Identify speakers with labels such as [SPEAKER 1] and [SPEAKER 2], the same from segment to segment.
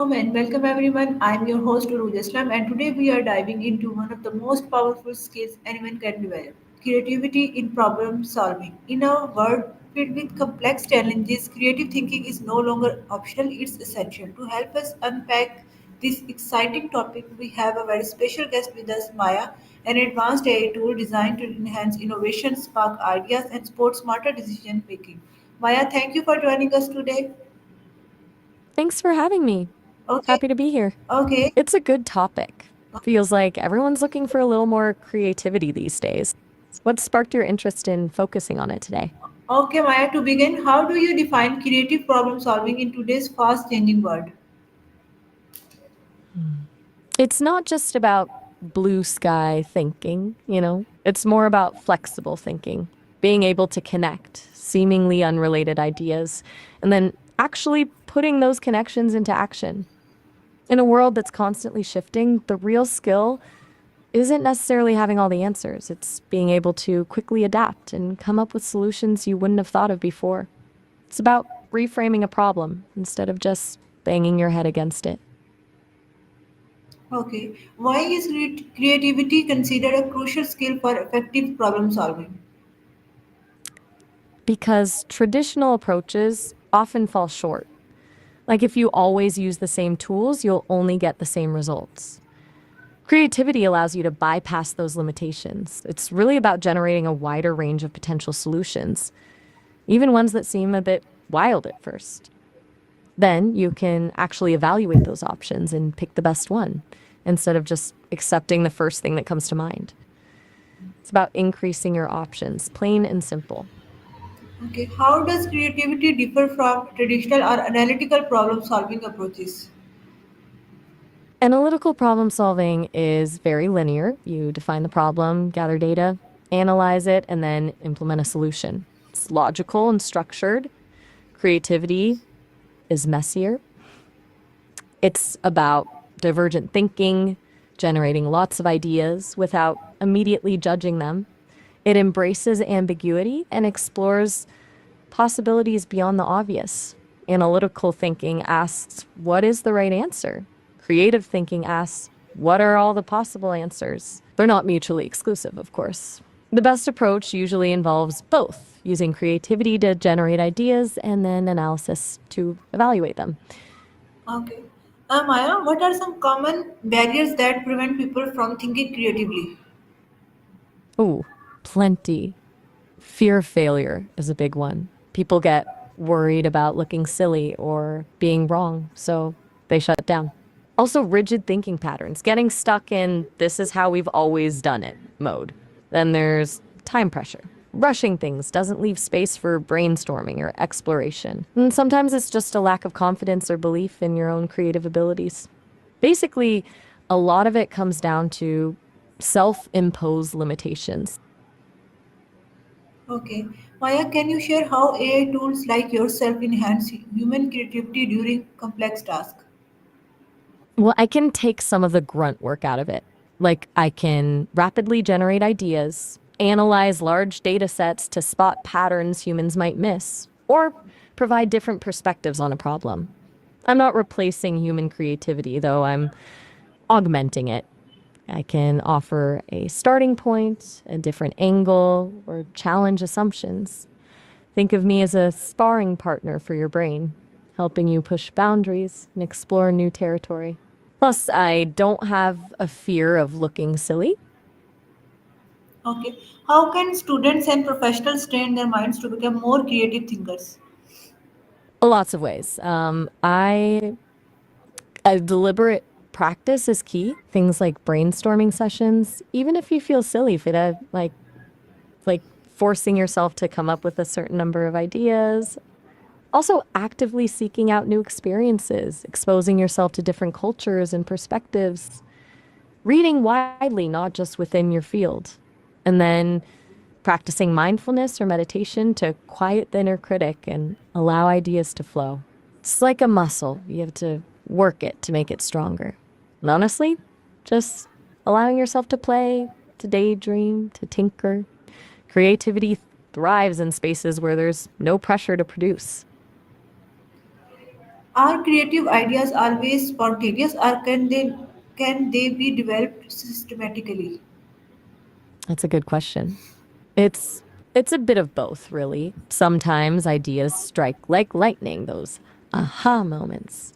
[SPEAKER 1] And welcome everyone. I'm your host Urooj Aslam, and today we are diving into one of the most powerful skills anyone can develop: creativity in problem solving. In a world filled with complex challenges, creative thinking is no longer optional; it's essential. To help us unpack this exciting topic, we have a very special guest with us, Maya, an advanced AI tool designed to enhance innovation, spark ideas, and support smarter decision making. Maya, thank you for joining us today.
[SPEAKER 2] Thanks for having me.
[SPEAKER 1] Okay,
[SPEAKER 2] Happy to be here.
[SPEAKER 1] okay.
[SPEAKER 2] It's a good topic. Feels like everyone's looking for a little more creativity these days. What sparked your interest in focusing on it today?
[SPEAKER 1] Okay, Maya, to begin, how do you define creative problem solving in today's fast changing world?
[SPEAKER 2] It's not just about blue sky thinking, it's more about flexible thinking, being able to connect seemingly unrelated ideas, and then actually putting those connections into action. In a world that's constantly shifting, the real skill isn't necessarily having all the answers. It's being able to quickly adapt and come up with solutions you wouldn't have thought of before. It's about reframing a problem instead of just banging your head against it.
[SPEAKER 1] Okay, why is creativity considered a crucial skill for effective problem solving?
[SPEAKER 2] Because traditional approaches often fall short. Like if you always use the same tools, you'll only get the same results. Creativity allows you to bypass those limitations. It's really about generating a wider range of potential solutions, even ones that seem a bit wild at first. Then you can actually evaluate those options and pick the best one instead of just accepting the first thing that comes to mind. It's about increasing your options, plain and simple.
[SPEAKER 1] Okay, how does creativity differ from traditional or analytical problem solving approaches?
[SPEAKER 2] Analytical problem solving is very linear. You define the problem, gather data, analyze it, and then implement a solution. It's logical and structured. Creativity is messier. It's about divergent thinking, generating lots of ideas without immediately judging them. It embraces ambiguity and explores possibilities beyond the obvious. Analytical thinking asks, what is the right answer? Creative thinking asks, what are all the possible answers? They're not mutually exclusive, of course. The best approach usually involves both, using creativity to generate ideas and then analysis to evaluate them.
[SPEAKER 1] Okay, Maya, what are some common barriers that prevent people from thinking creatively?
[SPEAKER 2] Ooh, plenty. Fear of failure is a big one. People get worried about looking silly or being wrong, so they shut down. Also, rigid thinking patterns, getting stuck in this is how we've always done it mode. Then there's time pressure. Rushing things doesn't leave space for brainstorming or exploration. And sometimes it's just a lack of confidence or belief in your own creative abilities. Basically, a lot of it comes down to self imposed limitations.
[SPEAKER 1] Okay, Maya, can you share how AI tools like yourself enhance human creativity during complex tasks?
[SPEAKER 2] Well, I can take some of the grunt work out of it. Like, I can rapidly generate ideas, analyze large data sets to spot patterns humans might miss, or provide different perspectives on a problem. I'm not replacing human creativity, though, I'm augmenting it. I can offer a starting point, a different angle, or challenge assumptions. Think of me as a sparring partner for your brain, helping you push boundaries and explore new territory. Plus, I don't have a fear of looking silly.
[SPEAKER 1] Okay, how can students and professionals train their minds to become more creative thinkers?
[SPEAKER 2] Lots of ways. A deliberate practice is key. Things like brainstorming sessions, even if you feel silly for that, like forcing yourself to come up with a certain number of ideas. Also, actively seeking out new experiences, exposing yourself to different cultures and perspectives, reading widely, not just within your field, and then practicing mindfulness or meditation to quiet the inner critic and allow ideas to flow. It's like a muscle. You have to work it to make it stronger. And honestly, just allowing yourself to play, to daydream, to tinker. Creativity thrives in spaces where there's no pressure to produce.
[SPEAKER 1] Are creative ideas always spontaneous, or can they be developed systematically?
[SPEAKER 2] That's a good question. It's it's a bit of both, really. Sometimes ideas strike like lightning, those aha moments.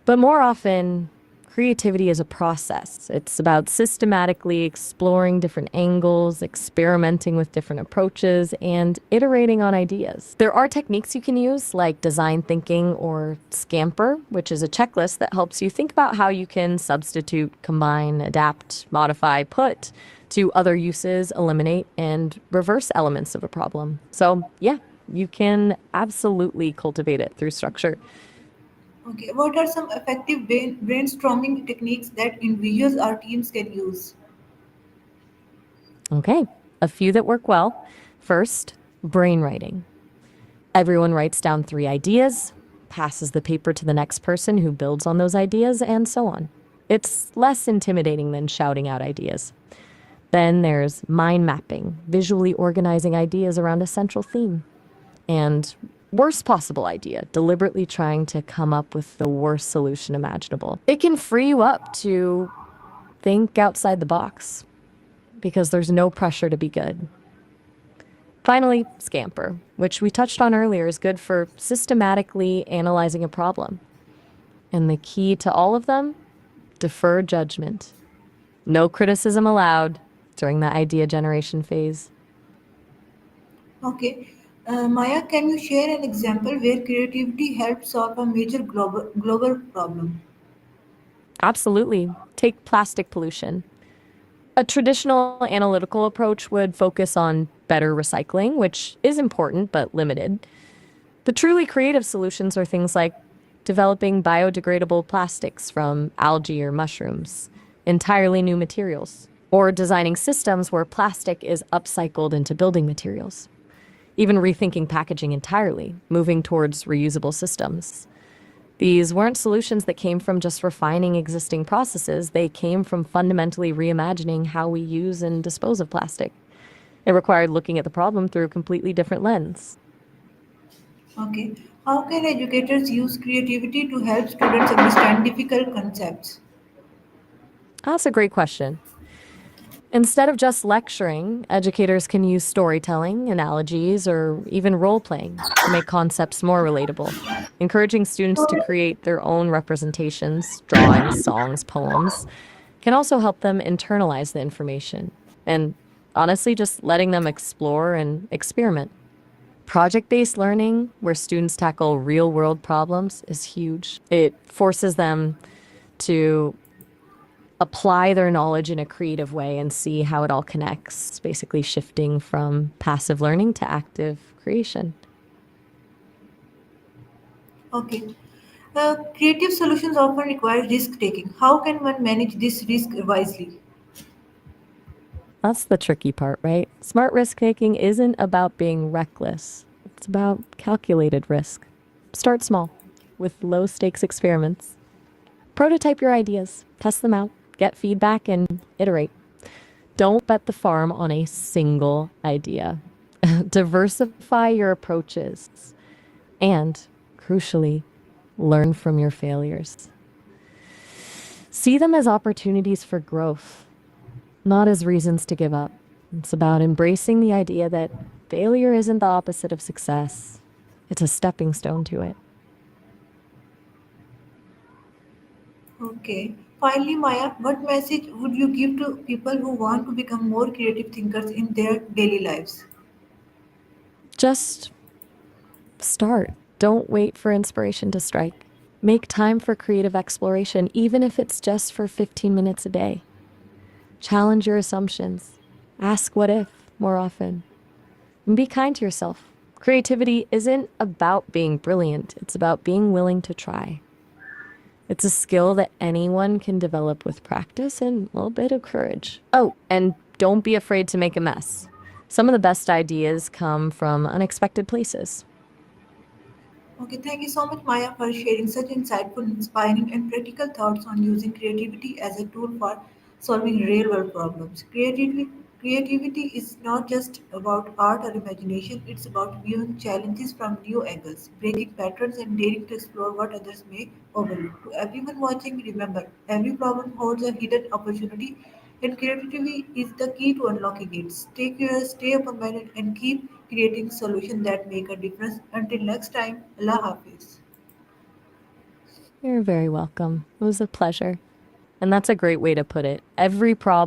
[SPEAKER 2] But more often, creativity is a process. It's about systematically exploring different angles, experimenting with different approaches, and iterating on ideas. There are techniques you can use, like design thinking or Scamper, which is a checklist that helps you think about how you can substitute, combine, adapt, modify, put to other uses, eliminate, and reverse elements of a problem. So, yeah, you can absolutely cultivate it through structure.
[SPEAKER 1] Okay, what are some effective brainstorming techniques that individuals or teams can use?
[SPEAKER 2] Okay, a few that work well. First, brainwriting. Everyone writes down 3 ideas, passes the paper to the next person who builds on those ideas, and so on. It's less intimidating than shouting out ideas. Then there's mind mapping, visually organizing ideas around a central theme. And worst possible idea, deliberately trying to come up with the worst solution imaginable. It can free you up to think outside the box because there's no pressure to be good. Finally, Scamper, which we touched on earlier, is good for systematically analyzing a problem. And the key to all of them, defer judgment. No criticism allowed during the idea generation phase.
[SPEAKER 1] Okay, Maya, can you share an example where creativity helped solve a major global problem?
[SPEAKER 2] Absolutely. Take plastic pollution. A traditional analytical approach would focus on better recycling, which is important but limited. The truly creative solutions are things like developing biodegradable plastics from algae or mushrooms, entirely new materials, or designing systems where plastic is upcycled into building materials. Even rethinking packaging entirely, moving towards reusable systems. These weren't solutions that came from just refining existing processes, they came from fundamentally reimagining how we use and dispose of plastic. It required looking at the problem through a completely different lens.
[SPEAKER 1] Okay, how can educators use creativity to help students understand difficult concepts?
[SPEAKER 2] That's a great question. Instead of just lecturing, educators can use storytelling, analogies, or even role playing to make concepts more relatable. Encouraging students to create their own representations, drawings, songs, poems, can also help them internalize the information. And honestly, just letting them explore and experiment. Project based learning, where students tackle real world problems, is huge. It forces them to apply their knowledge in a creative way and see how it all connects, basically shifting from passive learning to active creation.
[SPEAKER 1] Okay, creative solutions often require risk taking. How can one manage this risk wisely?
[SPEAKER 2] That's the tricky part, right? Smart risk taking isn't about being reckless, it's about calculated risk. Start small with low stakes experiments. Prototype your ideas, test them out, get feedback, and iterate. Don't bet the farm on a single idea. Diversify your approaches. And, crucially, learn from your failures. See them as opportunities for growth, not as reasons to give up. It's about embracing the idea that failure isn't the opposite of success, it's a stepping stone to it.
[SPEAKER 1] Okay. Finally, Maya, what message would you give to people who want to become more creative thinkers in their daily lives?
[SPEAKER 2] Just start. Don't wait for inspiration to strike. Make time for creative exploration, even if it's just for 15 minutes a day. Challenge your assumptions. Ask what if more often. And be kind to yourself. Creativity isn't about being brilliant, it's about being willing to try. It's a skill that anyone can develop with practice and a little bit of courage. Oh, and don't be afraid to make a mess. Some of the best ideas come from unexpected places.
[SPEAKER 1] Okay, thank you so much, Maya, for sharing such insightful, inspiring, and practical thoughts on using creativity as a tool for solving real world problems. Creativity Creativity is not just about art or imagination, it's about viewing challenges from new angles, breaking patterns, and daring to explore what others may overlook. To everyone watching, remember every problem holds a hidden opportunity, and creativity is the key to unlocking it. Stay curious, stay open minded, and keep creating solutions that make a difference. Until next time, Allah Hafiz.
[SPEAKER 2] You're very welcome. It was a pleasure. And that's a great way to put it. Every problem